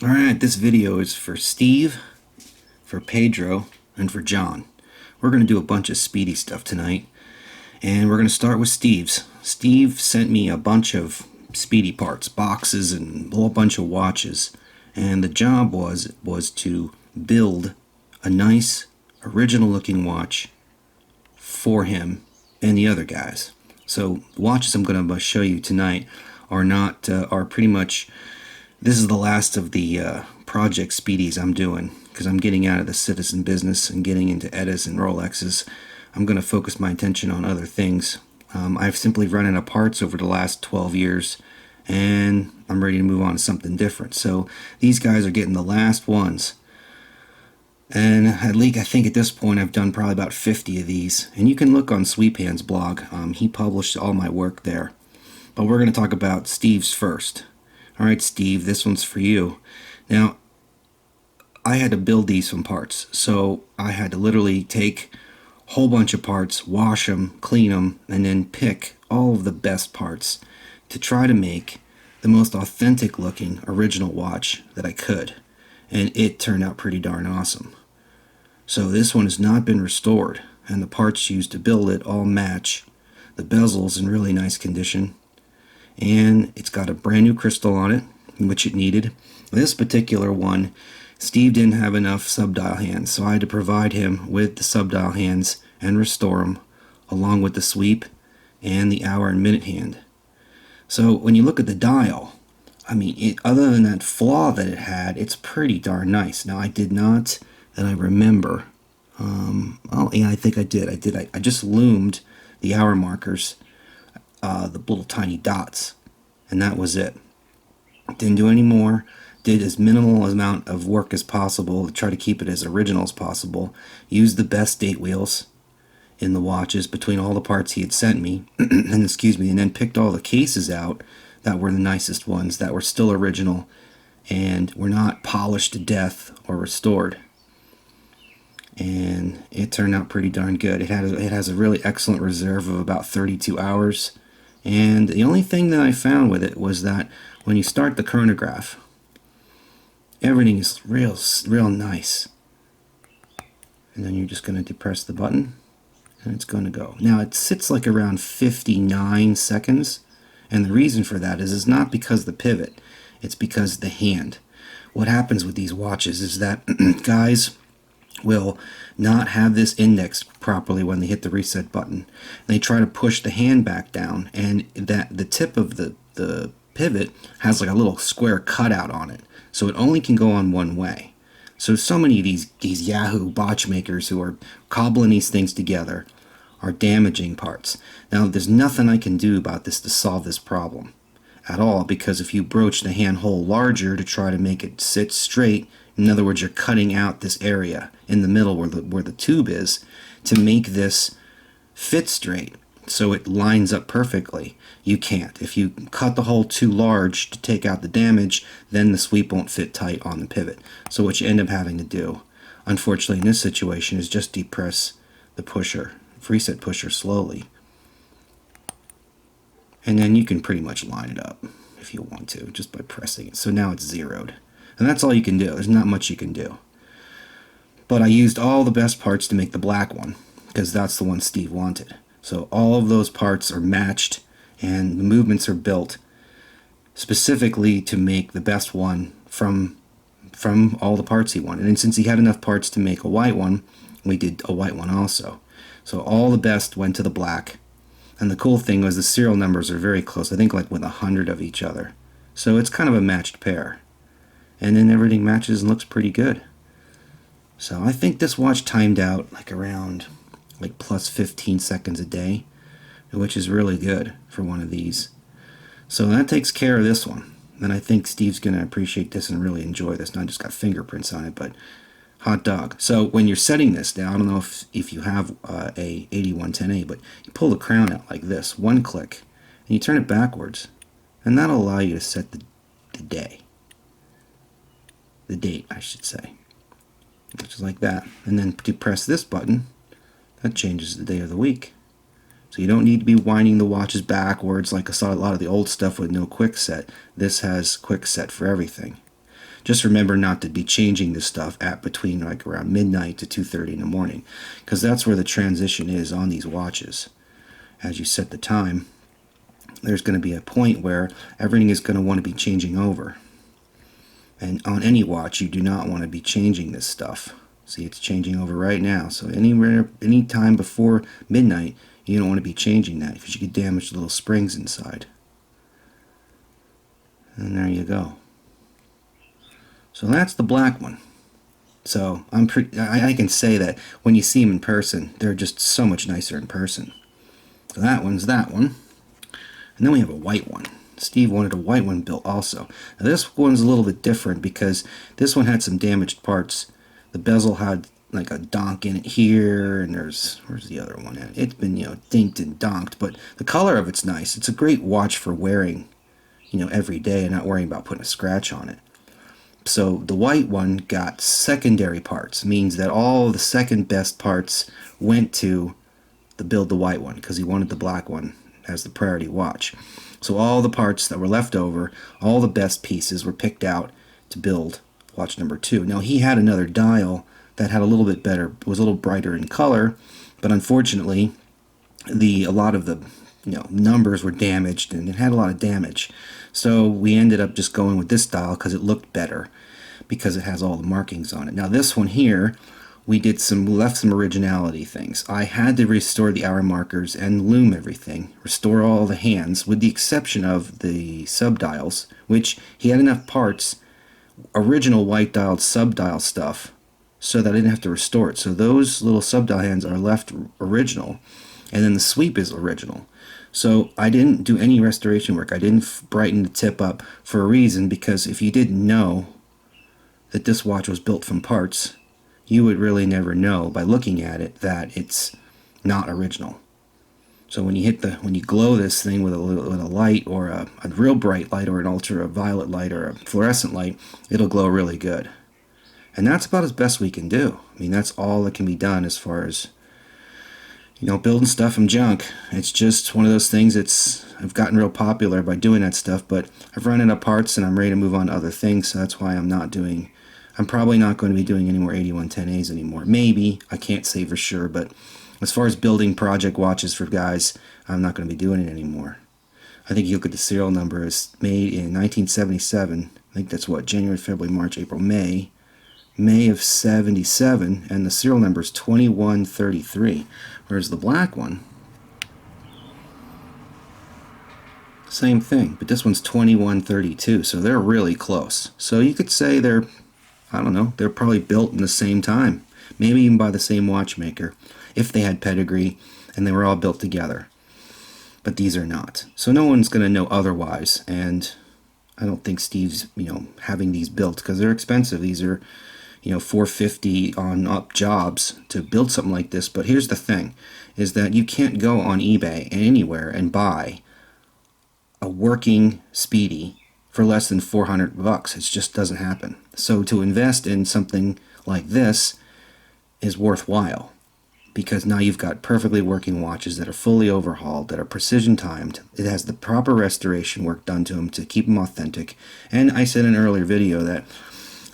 Alright, this video is for Steve, for Pedro, and for John. We're going to do a bunch of Speedy stuff tonight, and we're going to start with Steve's. Steve sent me a bunch of Speedy parts, boxes, and a whole bunch of watches, and the job was to build a nice, original-looking watch for him and the other guys. So the watches I'm going to show you tonight are pretty much. This is the last of the Project Speedies I'm doing, because I'm getting out of the citizen business and getting into Eddas and Rolexes. I'm going to focus my attention on other things. I've simply run out of parts over the last 12 years, and I'm ready to move on to something different. So these guys are getting the last ones. And at least I think at this point I've done probably about 50 of these. And you can look on Sweephand's blog. He published all my work there. But we're going to talk about Steve's first. Alright, Steve, this one's for you. Now, I had to build these from parts, so I had to literally take a whole bunch of parts, wash them, clean them, and then pick all of the best parts to try to make the most authentic looking original watch that I could. And it turned out pretty darn awesome. So this one has not been restored, and the parts used to build it all match. The bezel's in really nice condition, and it's got a brand new crystal on it, which it needed. This particular one, Steve didn't have enough subdial hands, so I had to provide him with the subdial hands and restore them, along with the sweep and the hour and minute hand. So when you look at the dial, I mean, other than that flaw that it had, it's pretty darn nice. Now, I did not, that I remember, oh yeah, I think I did. I just loomed the hour markers, the little tiny dots, and that was it. Didn't do any more. Did as minimal amount of work as possible to try to keep it as original as possible. Used the best date wheels in the watches between all the parts he had sent me, and excuse me, and then picked all the cases out that were the nicest ones, that were still original and were not polished to death or restored. And it turned out pretty darn good. It has a really excellent reserve of about 32 hours. And the only thing that I found with it was that when you start the chronograph, everything is real nice. And then you're just going to depress the button, and it's going to go. Now it sits like around 59 seconds, and the reason for that is it's not because of the pivot, it's because of the hand. What happens with these watches is that guys will not have this indexed properly when they hit the reset button. They try to push the hand back down, and that the tip of the pivot has like a little square cutout on it, so it only can go on one way. So many of these Yahoo botch makers who are cobbling these things together are damaging parts. Now, there's nothing I can do about this to solve this problem at all, because if you broach the hand hole larger to try to make it sit straight, in other words, you're cutting out this area in the middle where the tube is to make this fit straight so it lines up perfectly. You can't. If you cut the hole too large to take out the damage, then the sweep won't fit tight on the pivot. So what you end up having to do, unfortunately in this situation, is just depress the pusher, reset pusher slowly. And then you can pretty much line it up if you want to, just by pressing it. So now it's zeroed. And that's all you can do. There's not much you can do. But I used all the best parts to make the black one, because that's the one Steve wanted. So all of those parts are matched, and the movements are built specifically to make the best one from all the parts he wanted. And since he had enough parts to make a white one, we did a white one also. So all the best went to the black. And the cool thing was the serial numbers are very close. I think like with 100 of each other. So it's kind of a matched pair. And then everything matches and looks pretty good. So I think this watch timed out like around like plus 15 seconds a day, which is really good for one of these. So that takes care of this one. And I think Steve's going to appreciate this and really enjoy this. Not just got fingerprints on it, but hot dog. So when you're setting this now, I don't know if you have a 8110A, but you pull the crown out like this, one click, and you turn it backwards, and that'll allow you to set the day. The date, I should say. Which is like that. And then to press this button, that changes the day of the week. So you don't need to be winding the watches backwards like I saw a lot of the old stuff with no quick set. This has quick set for everything. Just remember not to be changing this stuff at between like around midnight to 2:30 in the morning, because that's where the transition is on these watches. As you set the time, there's going to be a point where everything is going to want to be changing over. And on any watch, you do not want to be changing this stuff. See, it's changing over right now. So any time before midnight, you don't want to be changing that because you could damage the little springs inside. And there you go. So that's the black one. So I can say that when you see them in person, they're just so much nicer in person. So that one's that one. And then we have a white one. Steve wanted a white one built also. Now this one's a little bit different because this one had some damaged parts. The bezel had like a donk in it here, and where's the other one at? It's been, dinked and donked, but the color of it's nice. It's a great watch for wearing, every day and not worrying about putting a scratch on it. So the white one got secondary parts, means that all the second best parts went to build the white one because he wanted the black one as the priority watch. So all the parts that were left over, all the best pieces were picked out to build watch number 2. Now he had another dial that had a little bit better, was a little brighter in color, but unfortunately a lot of the numbers were damaged and it had a lot of damage. So we ended up just going with this dial because it looked better because it has all the markings on it. Now this one here, we left some originality things. I had to restore the hour markers and loom everything, restore all the hands, with the exception of the subdials, which he had enough parts, original white dialed subdial stuff, so that I didn't have to restore it. So those little subdial hands are left original, and then the sweep is original. So I didn't do any restoration work. I didn't brighten the tip up for a reason, because if you didn't know that this watch was built from parts, you would really never know by looking at it that it's not original. So when you glow this thing with a light, or a real bright light, or an ultraviolet light, or a fluorescent light, it'll glow really good. And that's about as best we can do. I mean, that's all that can be done as far as building stuff from junk. It's just one of those things I've gotten real popular by doing that stuff, but I've run out of parts and I'm ready to move on to other things, so that's why I'm probably not going to be doing any more 8110As anymore. Maybe, I can't say for sure, but as far as building project watches for guys, I'm not going to be doing it anymore. I think you look at the serial number, it's made in 1977. I think that's January, February, March, April, May of 77, and the serial number is 2133. Whereas the black one, same thing, but this one's 2132, so they're really close. So you could say they're probably built in the same time, maybe even by the same watchmaker, if they had pedigree and they were all built together. But these are not. So no one's going to know otherwise, and I don't think Steve's, having these built, because they're expensive. These are, $450 on up jobs to build something like this. But here's the thing, is that you can't go on eBay and anywhere and buy a working Speedy for less than $400. It just doesn't happen. So to invest in something like this is worthwhile, because now you've got perfectly working watches that are fully overhauled, that are precision timed. It has the proper restoration work done to them to keep them authentic. And I said in an earlier video that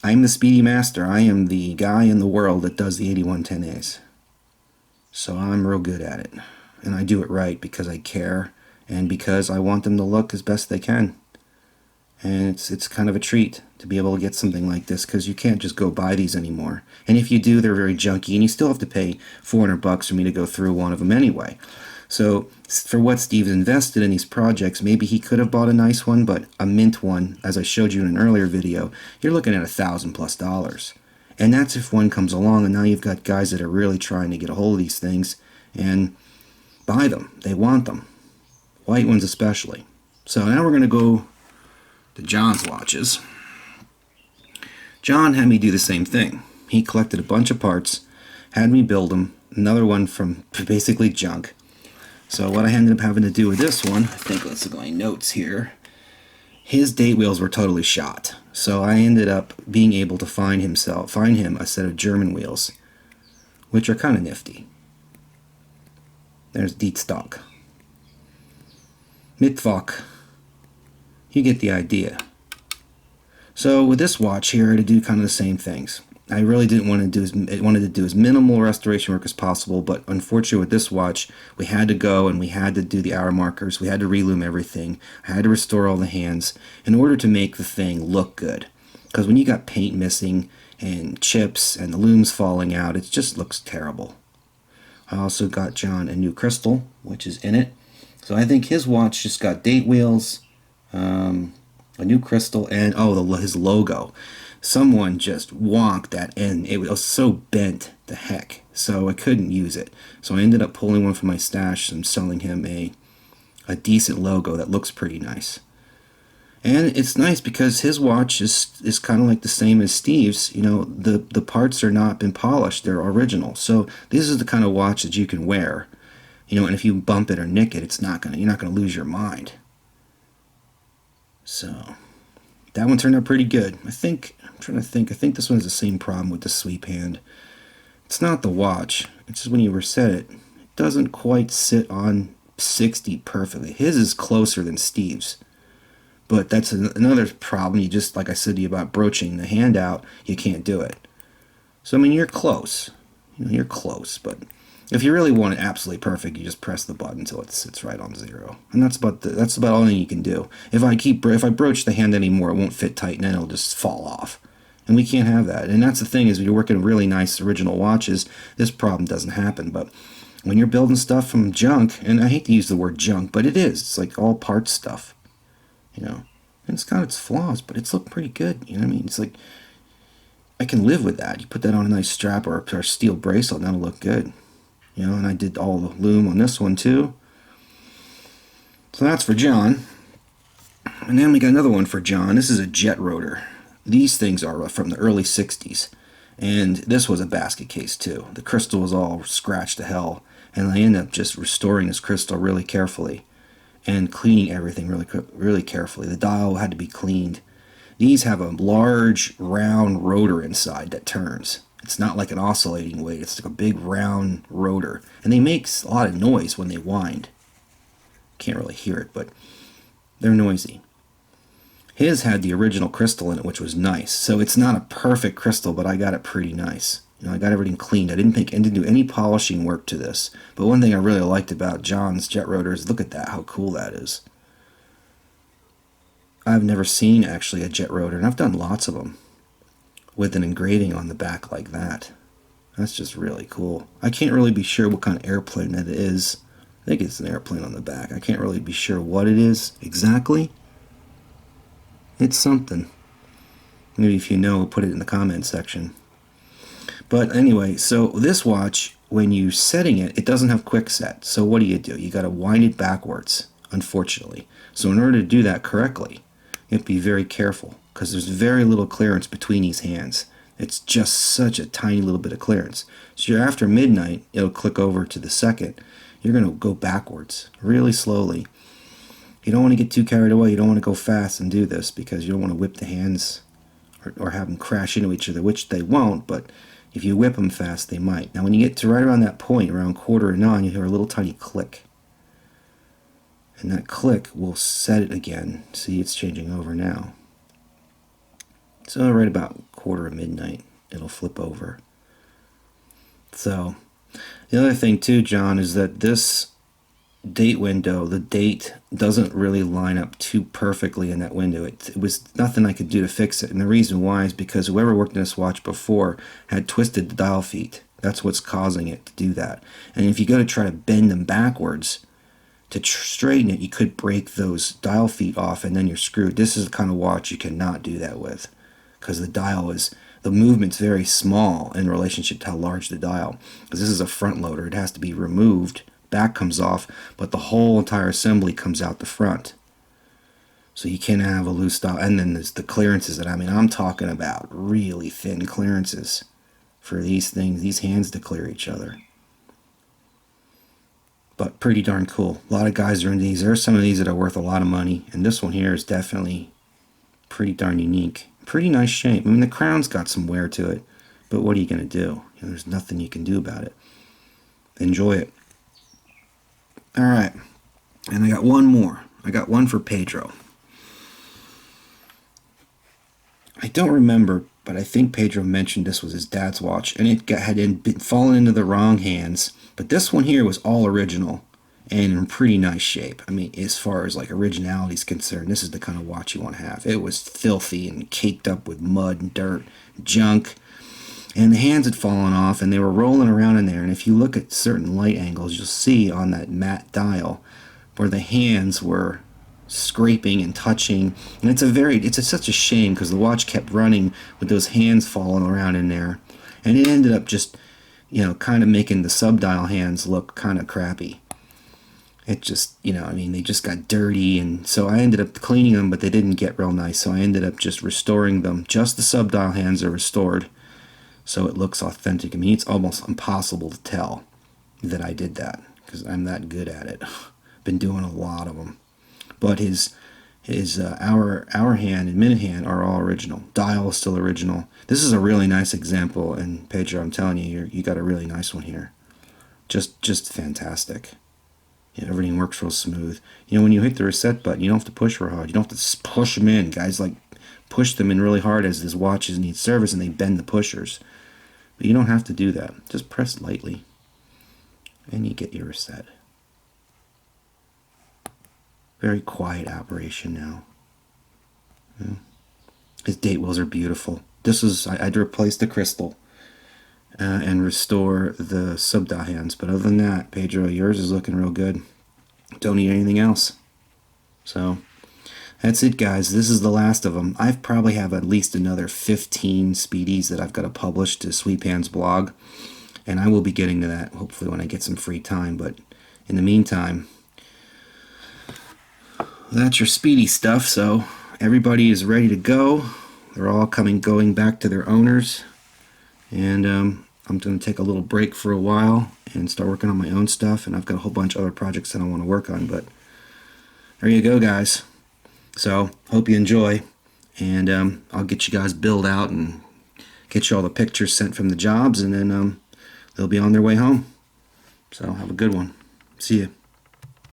I'm the Speedy master. I am the guy in the world that does the 8110As. So I'm real good at it. And I do it right because I care and because I want them to look as best they can. And it's kind of a treat to be able to get something like this, because you can't just go buy these anymore. And if you do, they're very junky, and you still have to pay $400 for me to go through one of them anyway. So for what Steve's invested in these projects, maybe he could have bought a nice one, but a mint one, as I showed you in an earlier video, you're looking at $1,000+. And that's if one comes along, and now you've got guys that are really trying to get a hold of these things and buy them. They want them. White ones especially. So now we're going to go to John's watches. John had me do the same thing. He collected a bunch of parts, had me build them, another one from basically junk. So what I ended up having to do with this one, I think, let's look at my notes here. His date wheels were totally shot. So I ended up being able to find him a set of German wheels, which are kind of nifty. There's Dietstock. Mittwoch. You get the idea. So with this watch here, I had to do kind of the same things. I really didn't want to do wanted to do as minimal restoration work as possible, but unfortunately with this watch, we had to go and we had to do the hour markers. We had to relume everything. I had to restore all the hands in order to make the thing look good. Because when you got paint missing and chips and the looms falling out, it just looks terrible. I also got John a new crystal, which is in it. So I think his watch just got date wheels, a new crystal, and his logo. Someone just wonked that in. It was so bent the heck, so I couldn't use it. So I ended up pulling one from my stash and selling him a decent logo that looks pretty nice. And it's nice because his watch is kind of like the same as Steve's. You know, the parts are not been polished; they're original. So this is the kind of watch that you can wear. You know, and if you bump it or nick it, you're not gonna lose your mind. So that one turned out pretty good. I'm trying to think. I think this one has the same problem with the sweep hand. It's not the watch. It's just when you reset it, it doesn't quite sit on 60 perfectly. His is closer than Steve's. But that's another problem. You just, like I said to you about broaching the hand out, you can't do it. So, I mean, you're close. You know, you're close. But if you really want it absolutely perfect, you just press the button until it sits right on 0. And that's about all you can do. If I broach the hand anymore, it won't fit tight and then it'll just fall off. And we can't have that. And that's the thing is when you're working really nice original watches, this problem doesn't happen. But when you're building stuff from junk, and I hate to use the word junk, but it is. It's like all parts stuff. You know, and it's got its flaws, but it's looked pretty good. You know what I mean? It's like, I can live with that. You put that on a nice strap or a steel bracelet, and that'll look good. You know, and I did all the loom on this one too. So that's for John. And then we got another one for John. This is a jet rotor. These things are from the early 60s. And this was a basket case too. The crystal was all scratched to hell. And I ended up just restoring this crystal really carefully. And cleaning everything really carefully. The dial had to be cleaned. These have a large round rotor inside that turns. It's not like an oscillating weight. It's like a big round rotor. And they make a lot of noise when they wind. Can't really hear it, but they're noisy. His had the original crystal in it, which was nice. So it's not a perfect crystal, but I got it pretty nice. You know, I got everything cleaned. I didn't do any polishing work to this. But one thing I really liked about John's jet rotor is look at that, how cool that is. I've never seen actually a jet rotor, and I've done lots of them with an engraving on the back like that. That's just really cool. I can't really be sure what kind of airplane that is. I think it's an airplane on the back. I can't really be sure what it is exactly. It's something. Maybe if you know, put it in the comment section. But anyway, so this watch, when you're setting it, it doesn't have quick set. So what do? You got to wind it backwards, unfortunately. So in order to do that correctly, you have to be very careful because there's very little clearance between these hands. It's just such a tiny little bit of clearance. So after midnight, it'll click over to the second. You're going to go backwards really slowly. You don't want to get too carried away. You don't want to go fast and do this because you don't want to whip the hands or have them crash into each other, which they won't, but if you whip them fast, they might. Now, when you get to right around that point, around 8:45, you hear a little tiny click. And that click will set it again. See, it's changing over now. So right about 8:45, it'll flip over. So, the other thing too, John, is that this date window, the date doesn't really line up too perfectly in that window. It was nothing I could do to fix it, and the reason why is because whoever worked in this watch before had twisted the dial feet. That's what's causing it to do that. And if you go to try to bend them backwards to straighten it, you could break those dial feet off and then you're screwed. This is the kind of watch you cannot do that with because the movement's very small in relationship to how large the dial. Because this is a front loader, it has to be removed. Back comes off, but the whole entire assembly comes out the front. So you can't have a loose dial. And then there's the clearances that I'm talking about really thin clearances for these things, these hands to clear each other. But pretty darn cool. A lot of guys are in these. There are some of these that are worth a lot of money, and this one here is definitely pretty darn unique. Pretty nice shape. I mean, the crown's got some wear to it, but what are you going to do? You know, there's nothing you can do about it. Enjoy it. All right, and I got one more. I got one for Pedro. I don't remember, but I think Pedro mentioned this was his dad's watch, and it had been fallen into the wrong hands. But this one here was all original and in pretty nice shape. I mean, as far as like originality is concerned, this is the kind of watch you want to have. It was filthy and caked up with mud and dirt, junk, and the hands had fallen off, and they were rolling around in there. And if you look at certain light angles, you'll see on that matte dial where the hands were scraping and touching, and it's such a shame because the watch kept running with those hands falling around in there, and it ended up just, kind of making the subdial hands look kind of crappy. It just, I mean, they just got dirty, and so I ended up cleaning them, but they didn't get real nice, so I ended up just restoring them. Just the subdial hands are restored, so it looks authentic. I mean, it's almost impossible to tell that I did that because I'm that good at it. Been doing a lot of them. But his hour hand and minute hand are all original. Dial is still original. This is a really nice example, and Pedro, I'm telling you, you got a really nice one here. Just fantastic. Everything works real smooth. When you hit the reset button, you don't have to push real hard. You don't have to push them in. Guys like push them in really hard as these watches need service, and they bend the pushers. But you don't have to do that. Just press lightly, and you get your reset. Very quiet operation now. Yeah. His date wheels are beautiful. I'd replace the crystal and restore the subdial hands. But other than that, Pedro, yours is looking real good. Don't need anything else. So that's it, guys. This is the last of them. I probably have at least another 15 Speedies that I've got to publish to Sweetpan's blog. And I will be getting to that hopefully when I get some free time. But in the meantime, that's your Speedy stuff. So everybody is ready to go. They're all going back to their owners, and I'm going to take a little break for a while and start working on my own stuff. And I've got a whole bunch of other projects that I want to work on. But there you go, guys. So hope you enjoy, and I'll get you guys billed out and get you all the pictures sent from the jobs, and then they'll be on their way home. So have a good one. See you.